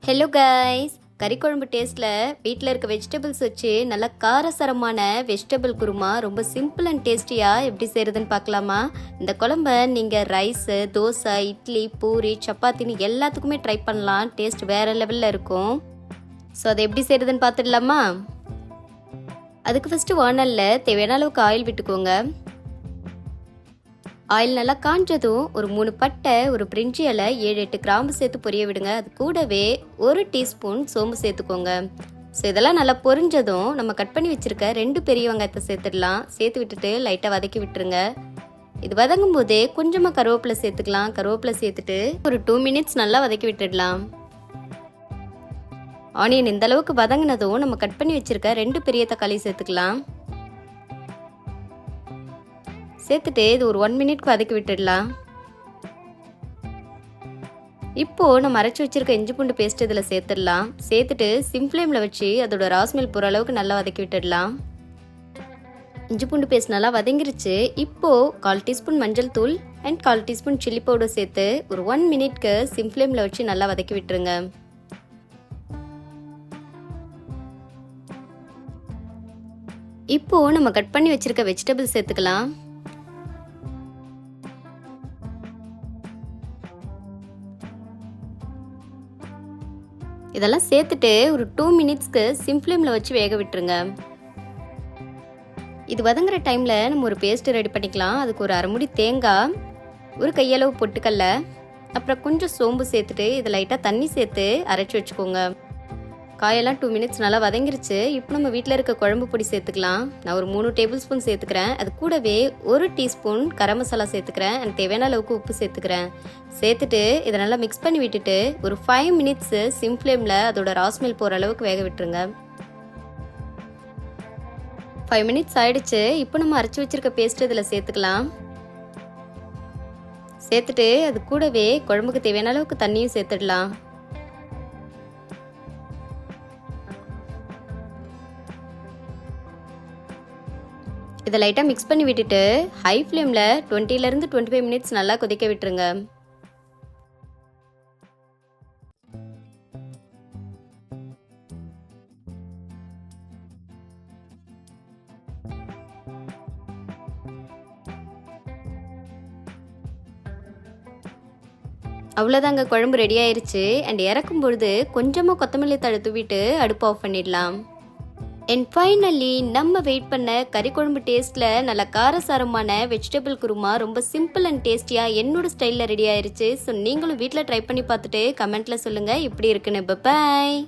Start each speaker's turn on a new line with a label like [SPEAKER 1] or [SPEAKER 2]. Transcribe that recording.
[SPEAKER 1] Hello guys, கறி குழம்பு டேஸ்ட்டில் வீட்டில் இருக்க வெஜிடபிள்ஸ் வச்சு நல்லா காரசாரமான வெஜிடபிள் குருமா ரொம்ப சிம்பிள் அண்ட் டேஸ்டியாக எப்படி செய்கிறதுன்னு பார்க்கலாமா? இந்த குழம்ப நீங்கள் ரைஸு, தோசை, இட்லி, பூரி, சப்பாத்தின்னு எல்லாத்துக்குமே ட்ரை பண்ணலாம். டேஸ்ட் வேறு லெவலில் இருக்கும். ஸோ அதை எப்படி செய்கிறதுன்னு பார்த்துடலாமா? அதுக்கு ஃபஸ்ட்டு வானலில் தேவையான அளவுக்கு ஆயில் விட்டுக்கோங்க. ஆயில் நல்லா காஞ்சதும் ஒரு 3 பட்டை, ஒரு பிரிஞ்சி இலை, 7-8 கிராம்பு சேர்த்து பொரிய விடுங்க. அது கூடவே 1 டீஸ்பூன் சோம்பு சேர்த்துக்கோங்க. ஸோ இதெல்லாம் நல்லா பொரிஞ்சதும் நம்ம கட் பண்ணி வச்சுருக்க 2 பெரிய வெங்காயத்தை சேர்த்துடலாம். சேர்த்து விட்டுட்டு லைட்டாக வதக்கி விட்டுருங்க. இது வதங்கும் போதே கொஞ்சமாக கருவேப்பிலை சேர்த்துக்கலாம். கருவேப்பிலை சேர்த்துட்டு ஒரு 2 மினிட்ஸ் நல்லா வதக்கி விட்டுடலாம். ஆனியன் இந்த அளவுக்கு வதங்கினதும் நம்ம கட் பண்ணி வச்சுருக்க 2 பெரிய தக்காளி சேர்த்துக்கலாம். சேர்த்துட்டு இது ஒரு 1 மினிட்க்கு வதக்கி விட்டுடலாம். இப்போது நம்ம அரைச்சி வச்சிருக்க இஞ்சி பூண்டு பேஸ்ட் இதில் சேர்த்துடலாம். சேர்த்துட்டு சிம் ஃப்ளேமில் வச்சு அதோட ராஸ்மெல் போகிற அளவுக்கு நல்லா வதக்கி விட்டுடலாம். இஞ்சி பூண்டு பேஸ்ட் நல்லா வதங்கிருச்சு. இப்போது 1/4 டீஸ்பூன் மஞ்சள் தூள் அண்ட் 1/4 டீஸ்பூன் சில்லி பவுடர் சேர்த்து ஒரு 1 மினிட்க்கு சிம் ஃப்ளேமில் வச்சு நல்லா வதக்கி விட்டுருங்க. இப்போது நம்ம கட் பண்ணி வச்சிருக்க வெஜிடபிள்ஸ் சேர்த்துக்கலாம். இதெல்லாம் சேர்த்துட்டு ஒரு 2 மினிட்ஸ்க்கு சிம் ஃப்ளேமில் வச்சு வேக விட்டுருங்க. இது வதங்குற டைமில் நம்ம ஒரு பேஸ்ட்டு ரெடி பண்ணிக்கலாம். அதுக்கு ஒரு 1/2 மூடி தேங்காய், ஒரு கையளவு பொட்டுக்கடல, அப்புறம் கொஞ்சம் சோம்பு சேர்த்துட்டு இதை லைட்டாக தண்ணி சேர்த்து அரைச்சி வச்சுக்கோங்க. காயெல்லாம் 2 மினிட்ஸ் நல்லா வதங்கிருச்சு. இப்போ நம்ம வீட்டில் இருக்க குழம்பு பொடி சேர்த்துக்கலாம். நான் ஒரு 3 டேபிள் ஸ்பூன் சேர்த்துக்கிறேன். அது கூடவே 1 டீஸ்பூன் கரம் மசாலா சேர்த்துக்கிறேன். எனக்கு தேவையான அளவுக்கு உப்பு சேர்த்துக்கிறேன். சேர்த்துட்டு இதை நல்லா மிக்ஸ் பண்ணி விட்டுட்டு ஒரு 5 மினிட்ஸு சிம் ஃப்ளேமில் அதோட ராஸ்மெல் போகிற அளவுக்கு வேக விட்டுருங்க. 5 மினிட்ஸ் ஆயிடுச்சு. இப்போ நம்ம அரைச்சி வச்சிருக்க பேஸ்ட் இதில் சேர்த்துக்கலாம். சேர்த்துட்டு அது கூடவே குழம்புக்கு தேவையான அளவுக்கு தண்ணியும் சேர்த்துடலாம். இதை லைட்டாக மிக்ஸ் பண்ணி விட்டுட்டு ஹை ஃப்ளேமில் 20லேருந்து 25 மினிட்ஸ் நல்லா கொதிக்க விட்டுருங்க. அவ்வளோதாங்க, குழம்பு ரெடி ஆயிருச்சு. அண்ட் இறக்கும் பொழுது கொஞ்சமாக கொத்தமல்லி தழை தூவிட்டு அடுப்பு ஆஃப் பண்ணிடலாம். அண்ட் ஃபைனலி நம்ம வெயிட் பண்ண கறி குழம்பு டேஸ்ட்டில் நல்ல காரசாரமான வெஜிடபிள் குருமா ரொம்ப சிம்பிள் அண்ட் டேஸ்டியாக என்னோட ஸ்டைலில் ரெடி ஆயிருச்சு. ஸோ நீங்களும் வீட்டில் ட்ரை பண்ணி பார்த்துட்டு கமெண்ட்டில் சொல்லுங்கள் எப்படி இருக்குன்னு. பாய்.